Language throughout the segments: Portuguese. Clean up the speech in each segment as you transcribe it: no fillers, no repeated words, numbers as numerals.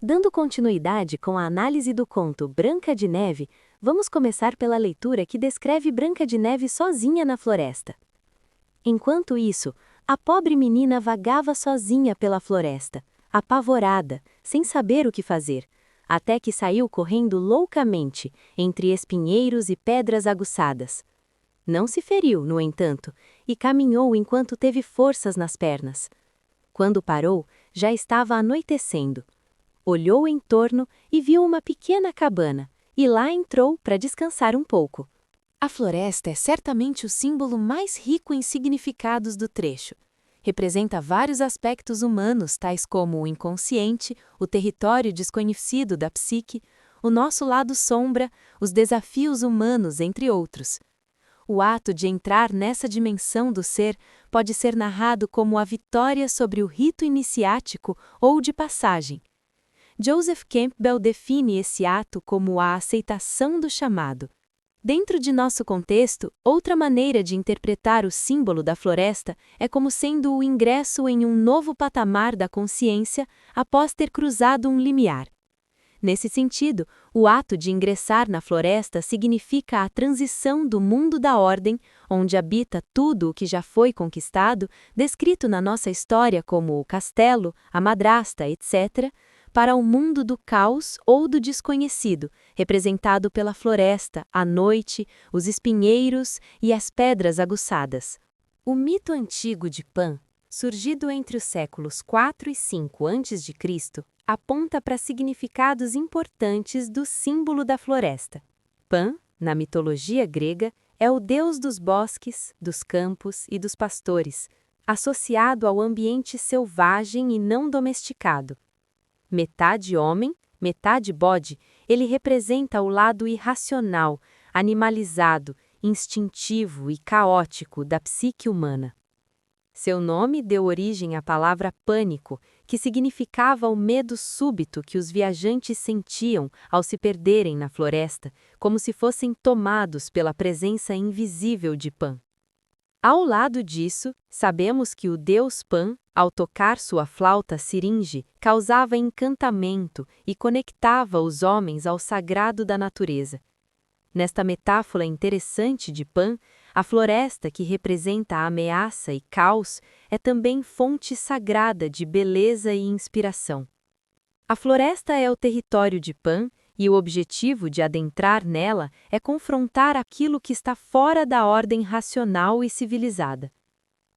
Dando continuidade com a análise do conto Branca de Neve, vamos começar pela leitura que descreve Branca de Neve sozinha na floresta. Enquanto isso, a pobre menina vagava sozinha pela floresta, apavorada, sem saber o que fazer, até que saiu correndo loucamente, entre espinheiros e pedras aguçadas. Não se feriu, no entanto, e caminhou enquanto teve forças nas pernas. Quando parou, já estava anoitecendo. Olhou em torno e viu uma pequena cabana, e lá entrou para descansar um pouco. A floresta é certamente o símbolo mais rico em significados do trecho. Representa vários aspectos humanos, tais como o inconsciente, o território desconhecido da psique, o nosso lado sombra, os desafios humanos, entre outros. O ato de entrar nessa dimensão do ser pode ser narrado como a vitória sobre o rito iniciático ou de passagem. Joseph Campbell define esse ato como a aceitação do chamado. Dentro de nosso contexto, outra maneira de interpretar o símbolo da floresta é como sendo o ingresso em um novo patamar da consciência após ter cruzado um limiar. Nesse sentido, o ato de ingressar na floresta significa a transição do mundo da ordem, onde habita tudo o que já foi conquistado, descrito na nossa história como o castelo, a madrasta, etc., para o mundo do caos ou do desconhecido, representado pela floresta, a noite, os espinheiros e as pedras aguçadas. O mito antigo de Pan, surgido entre os séculos 4 e 5 a.C., aponta para significados importantes do símbolo da floresta. Pan, na mitologia grega, é o deus dos bosques, dos campos e dos pastores, associado ao ambiente selvagem e não domesticado. Metade homem, metade bode, ele representa o lado irracional, animalizado, instintivo e caótico da psique humana. Seu nome deu origem à palavra pânico, que significava o medo súbito que os viajantes sentiam ao se perderem na floresta, como se fossem tomados pela presença invisível de Pan. Ao lado disso, sabemos que o deus Pan, ao tocar sua flauta siringe, causava encantamento e conectava os homens ao sagrado da natureza. Nesta metáfora interessante de Pan, a floresta, que representa a ameaça e caos, é também fonte sagrada de beleza e inspiração. A floresta é o território de Pan, e o objetivo de adentrar nela é confrontar aquilo que está fora da ordem racional e civilizada.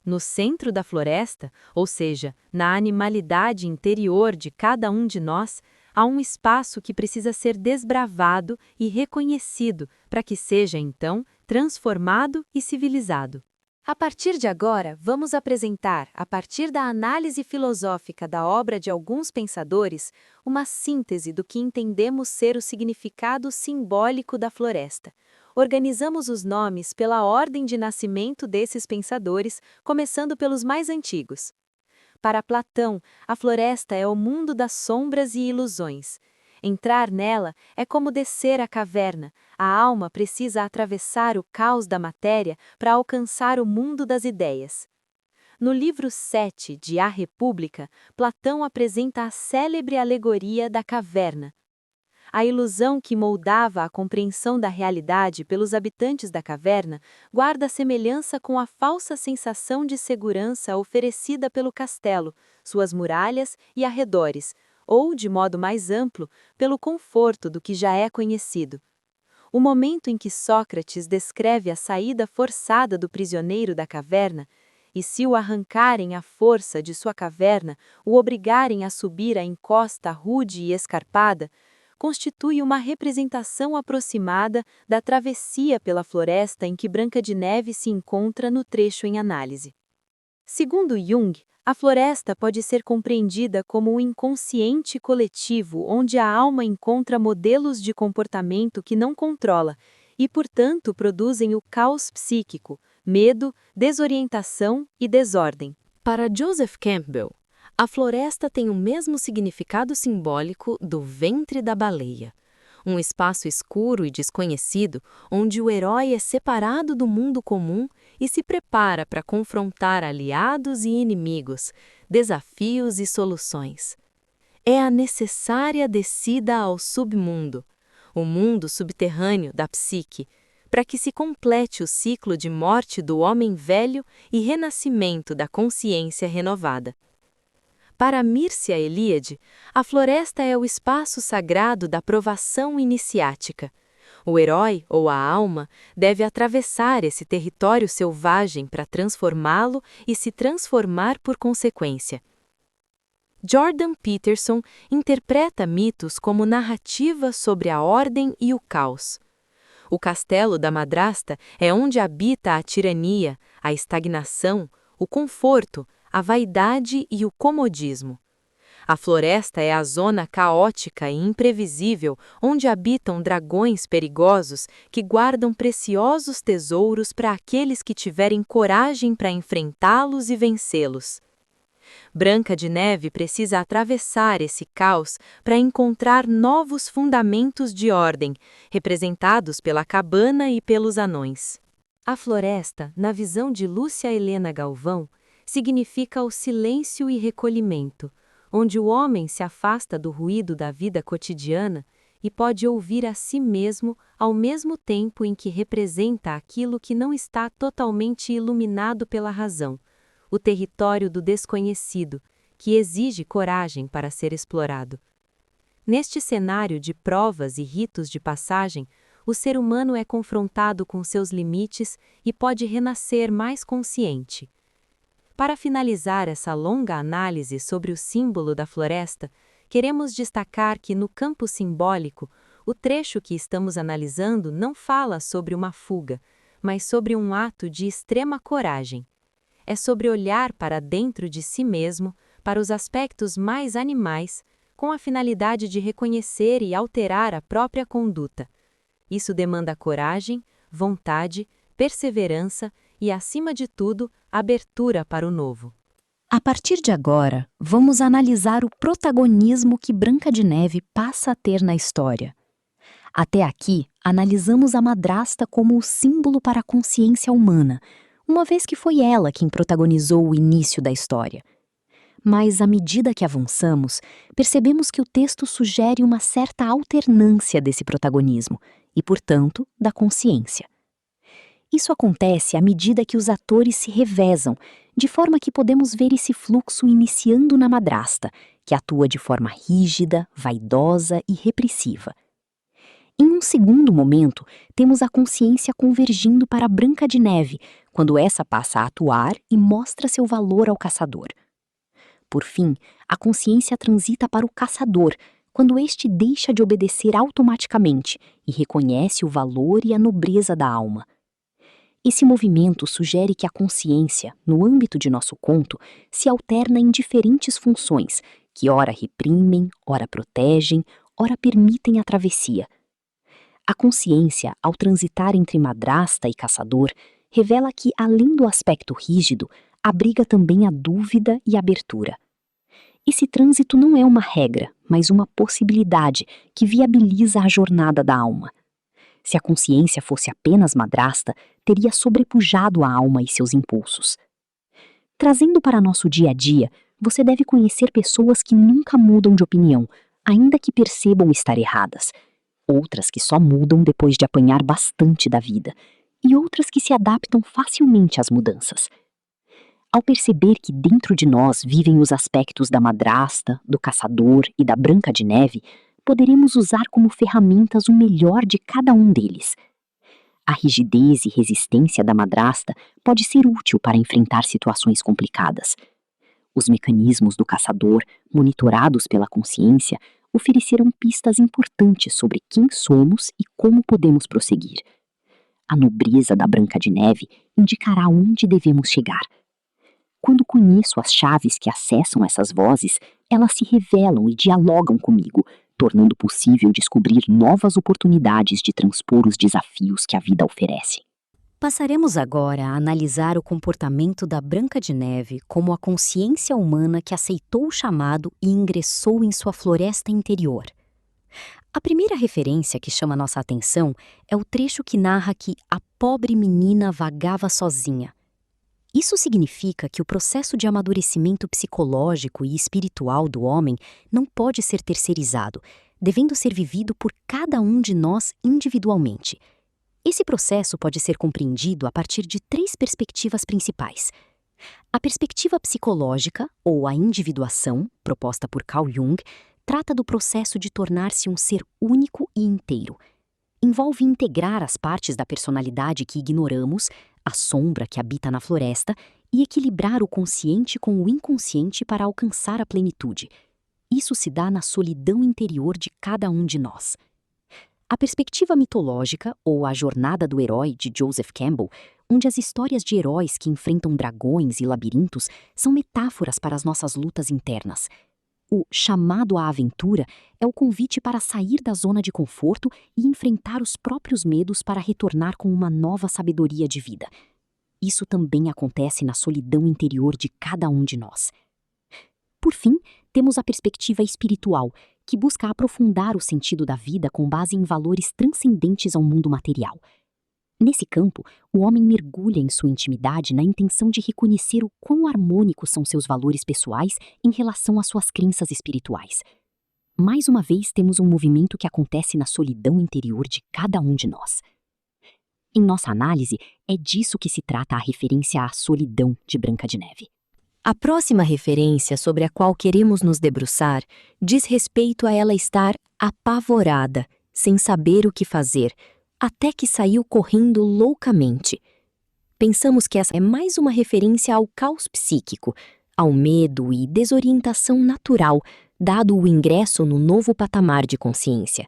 No centro da floresta, ou seja, na animalidade interior de cada um de nós, há um espaço que precisa ser desbravado e reconhecido para que seja, então, transformado e civilizado. A partir de agora, vamos apresentar, a partir da análise filosófica da obra de alguns pensadores, uma síntese do que entendemos ser o significado simbólico da floresta. Organizamos os nomes pela ordem de nascimento desses pensadores, começando pelos mais antigos. Para Platão, a floresta é o mundo das sombras e ilusões. Entrar nela é como descer a caverna. A alma precisa atravessar o caos da matéria para alcançar o mundo das ideias. No livro 7 de A República, Platão apresenta a célebre alegoria da caverna. A ilusão que moldava a compreensão da realidade pelos habitantes da caverna guarda semelhança com a falsa sensação de segurança oferecida pelo castelo, suas muralhas e arredores, ou, de modo mais amplo, pelo conforto do que já é conhecido. O momento em que Sócrates descreve a saída forçada do prisioneiro da caverna, e se o arrancarem à força de sua caverna, o obrigarem a subir a encosta rude e escarpada, constitui uma representação aproximada da travessia pela floresta em que Branca de Neve se encontra no trecho em análise. Segundo Jung, a floresta pode ser compreendida como o inconsciente coletivo onde a alma encontra modelos de comportamento que não controla e, portanto, produzem o caos psíquico, medo, desorientação e desordem. Para Joseph Campbell, a floresta tem o mesmo significado simbólico do ventre da baleia, um espaço escuro e desconhecido onde o herói é separado do mundo comum e se prepara para confrontar aliados e inimigos, desafios e soluções. É a necessária descida ao submundo, o mundo subterrâneo da psique, para que se complete o ciclo de morte do homem velho e renascimento da consciência renovada. Para Mircea Eliade, a floresta é o espaço sagrado da provação iniciática. O herói, ou a alma, deve atravessar esse território selvagem para transformá-lo e se transformar por consequência. Jordan Peterson interpreta mitos como narrativa sobre a ordem e o caos. O castelo da madrasta é onde habita a tirania, a estagnação, o conforto, a vaidade e o comodismo. A floresta é a zona caótica e imprevisível onde habitam dragões perigosos que guardam preciosos tesouros para aqueles que tiverem coragem para enfrentá-los e vencê-los. Branca de Neve precisa atravessar esse caos para encontrar novos fundamentos de ordem, representados pela cabana e pelos anões. A floresta, na visão de Lúcia Helena Galvão, significa o silêncio e recolhimento, onde o homem se afasta do ruído da vida cotidiana e pode ouvir a si mesmo ao mesmo tempo em que representa aquilo que não está totalmente iluminado pela razão, o território do desconhecido, que exige coragem para ser explorado. Neste cenário de provas e ritos de passagem, o ser humano é confrontado com seus limites e pode renascer mais consciente. Para finalizar essa longa análise sobre o símbolo da floresta, queremos destacar que, no campo simbólico, o trecho que estamos analisando não fala sobre uma fuga, mas sobre um ato de extrema coragem. É sobre olhar para dentro de si mesmo, para os aspectos mais animais, com a finalidade de reconhecer e alterar a própria conduta. Isso demanda coragem, vontade, perseverança e, acima de tudo, abertura para o novo. A partir de agora, vamos analisar o protagonismo que Branca de Neve passa a ter na história. Até aqui, analisamos a madrasta como o símbolo para a consciência humana, uma vez que foi ela quem protagonizou o início da história. Mas, à medida que avançamos, percebemos que o texto sugere uma certa alternância desse protagonismo e, portanto, da consciência. Isso acontece à medida que os atores se revezam, de forma que podemos ver esse fluxo iniciando na madrasta, que atua de forma rígida, vaidosa e repressiva. Em um segundo momento, temos a consciência convergindo para Branca de Neve, quando essa passa a atuar e mostra seu valor ao caçador. Por fim, a consciência transita para o caçador, quando este deixa de obedecer automaticamente e reconhece o valor e a nobreza da alma. Esse movimento sugere que a consciência, no âmbito de nosso conto, se alterna em diferentes funções, que ora reprimem, ora protegem, ora permitem a travessia. A consciência, ao transitar entre madrasta e caçador, revela que, além do aspecto rígido, abriga também a dúvida e a abertura. Esse trânsito não é uma regra, mas uma possibilidade que viabiliza a jornada da alma. Se a consciência fosse apenas madrasta, teria sobrepujado a alma e seus impulsos. Trazendo para nosso dia a dia, você deve conhecer pessoas que nunca mudam de opinião, ainda que percebam estar erradas. Outras que só mudam depois de apanhar bastante da vida, e outras que se adaptam facilmente às mudanças. Ao perceber que dentro de nós vivem os aspectos da madrasta, do caçador e da Branca de Neve, poderemos usar como ferramentas o melhor de cada um deles. A rigidez e resistência da madrasta pode ser útil para enfrentar situações complicadas. Os mecanismos do caçador, monitorados pela consciência, ofereceram pistas importantes sobre quem somos e como podemos prosseguir. A nobreza da Branca de Neve indicará onde devemos chegar. Quando conheço as chaves que acessam essas vozes, elas se revelam e dialogam comigo, tornando possível descobrir novas oportunidades de transpor os desafios que a vida oferece. Passaremos agora a analisar o comportamento da Branca de Neve como a consciência humana que aceitou o chamado e ingressou em sua floresta interior. A primeira referência que chama nossa atenção é o trecho que narra que a pobre menina vagava sozinha. Isso significa que o processo de amadurecimento psicológico e espiritual do homem não pode ser terceirizado, devendo ser vivido por cada um de nós individualmente. Esse processo pode ser compreendido a partir de 3 perspectivas principais. A perspectiva psicológica, ou a individuação, proposta por Carl Jung, trata do processo de tornar-se um ser único e inteiro. Envolve integrar as partes da personalidade que ignoramos, a sombra que habita na floresta, e equilibrar o consciente com o inconsciente para alcançar a plenitude. Isso se dá na solidão interior de cada um de nós. A perspectiva mitológica, ou a jornada do herói de Joseph Campbell, onde as histórias de heróis que enfrentam dragões e labirintos são metáforas para as nossas lutas internas. O chamado à aventura é o convite para sair da zona de conforto e enfrentar os próprios medos para retornar com uma nova sabedoria de vida. Isso também acontece na solidão interior de cada um de nós. Por fim, temos a perspectiva espiritual, que busca aprofundar o sentido da vida com base em valores transcendentes ao mundo material. Nesse campo, o homem mergulha em sua intimidade na intenção de reconhecer o quão harmônicos são seus valores pessoais em relação às suas crenças espirituais. Mais uma vez, temos um movimento que acontece na solidão interior de cada um de nós. Em nossa análise, é disso que se trata a referência à solidão de Branca de Neve. A próxima referência sobre a qual queremos nos debruçar diz respeito a ela estar apavorada, sem saber o que fazer, até que saiu correndo loucamente. Pensamos que essa é mais uma referência ao caos psíquico, ao medo e desorientação natural, dado o ingresso no novo patamar de consciência.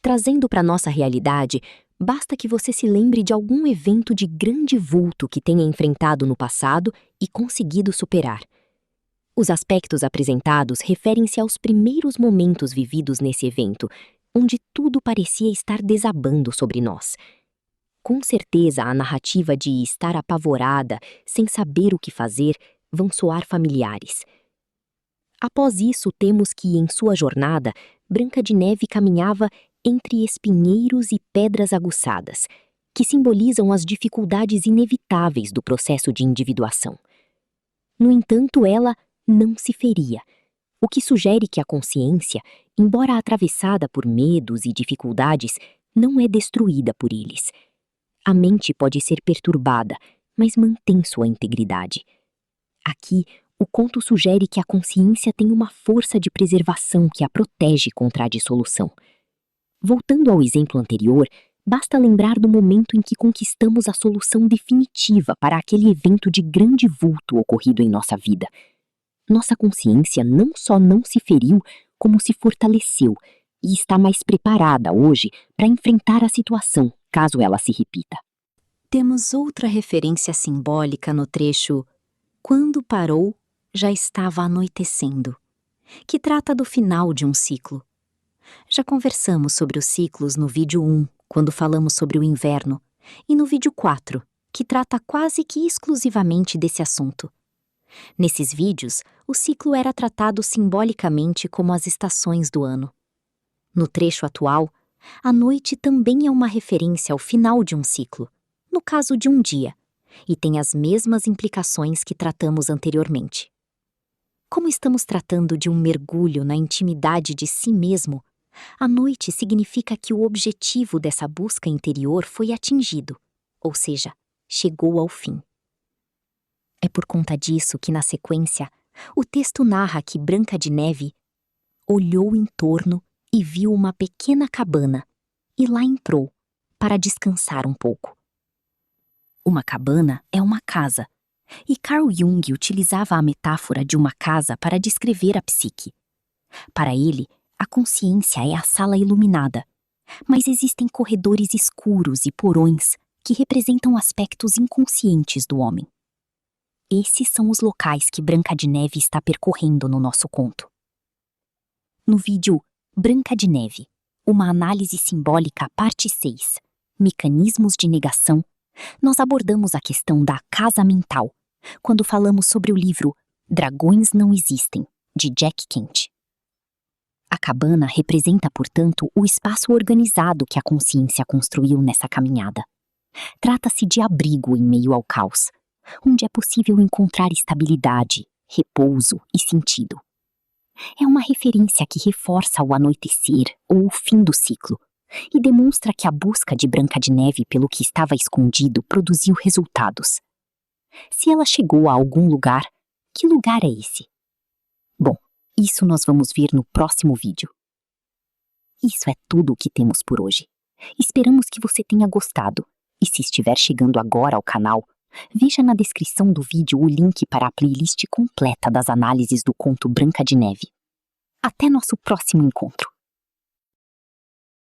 Trazendo para nossa realidade, basta que você se lembre de algum evento de grande vulto que tenha enfrentado no passado e conseguido superar. Os aspectos apresentados referem-se aos primeiros momentos vividos nesse evento, onde tudo parecia estar desabando sobre nós. Com certeza, a narrativa de estar apavorada, sem saber o que fazer, vão soar familiares. Após isso, temos que, em sua jornada, Branca de Neve caminhava entre espinheiros e pedras aguçadas, que simbolizam as dificuldades inevitáveis do processo de individuação. No entanto, ela não se feria, o que sugere que a consciência, embora atravessada por medos e dificuldades, não é destruída por eles. A mente pode ser perturbada, mas mantém sua integridade. Aqui, o conto sugere que a consciência tem uma força de preservação que a protege contra a dissolução. Voltando ao exemplo anterior, basta lembrar do momento em que conquistamos a solução definitiva para aquele evento de grande vulto ocorrido em nossa vida. Nossa consciência não só não se feriu, como se fortaleceu e está mais preparada hoje para enfrentar a situação, caso ela se repita. Temos outra referência simbólica no trecho "Quando parou, já estava anoitecendo", que trata do final de um ciclo. Já conversamos sobre os ciclos no vídeo 1, quando falamos sobre o inverno, e no vídeo 4, que trata quase que exclusivamente desse assunto. Nesses vídeos, o ciclo era tratado simbolicamente como as estações do ano. No trecho atual, a noite também é uma referência ao final de um ciclo, no caso de um dia, e tem as mesmas implicações que tratamos anteriormente. Como estamos tratando de um mergulho na intimidade de si mesmo, a noite significa que o objetivo dessa busca interior foi atingido, ou seja, chegou ao fim. É por conta disso que, na sequência, o texto narra que Branca de Neve olhou em torno e viu uma pequena cabana, e lá entrou, para descansar um pouco. Uma cabana é uma casa, e Carl Jung utilizava a metáfora de uma casa para descrever a psique. Para ele, a consciência é a sala iluminada, mas existem corredores escuros e porões que representam aspectos inconscientes do homem. Esses são os locais que Branca de Neve está percorrendo no nosso conto. No vídeo Branca de Neve, uma análise simbólica parte 6, Mecanismos de negação, nós abordamos a questão da casa mental, quando falamos sobre o livro Dragões Não Existem, de Jack Kent. A cabana representa, portanto, o espaço organizado que a consciência construiu nessa caminhada. Trata-se de abrigo em meio ao caos, onde é possível encontrar estabilidade, repouso e sentido. É uma referência que reforça o anoitecer ou o fim do ciclo e demonstra que a busca de Branca de Neve pelo que estava escondido produziu resultados. Se ela chegou a algum lugar, que lugar é esse? Bom, isso nós vamos ver no próximo vídeo. Isso é tudo o que temos por hoje. Esperamos que você tenha gostado. E se estiver chegando agora ao canal, veja na descrição do vídeo o link para a playlist completa das análises do conto Branca de Neve. Até nosso próximo encontro!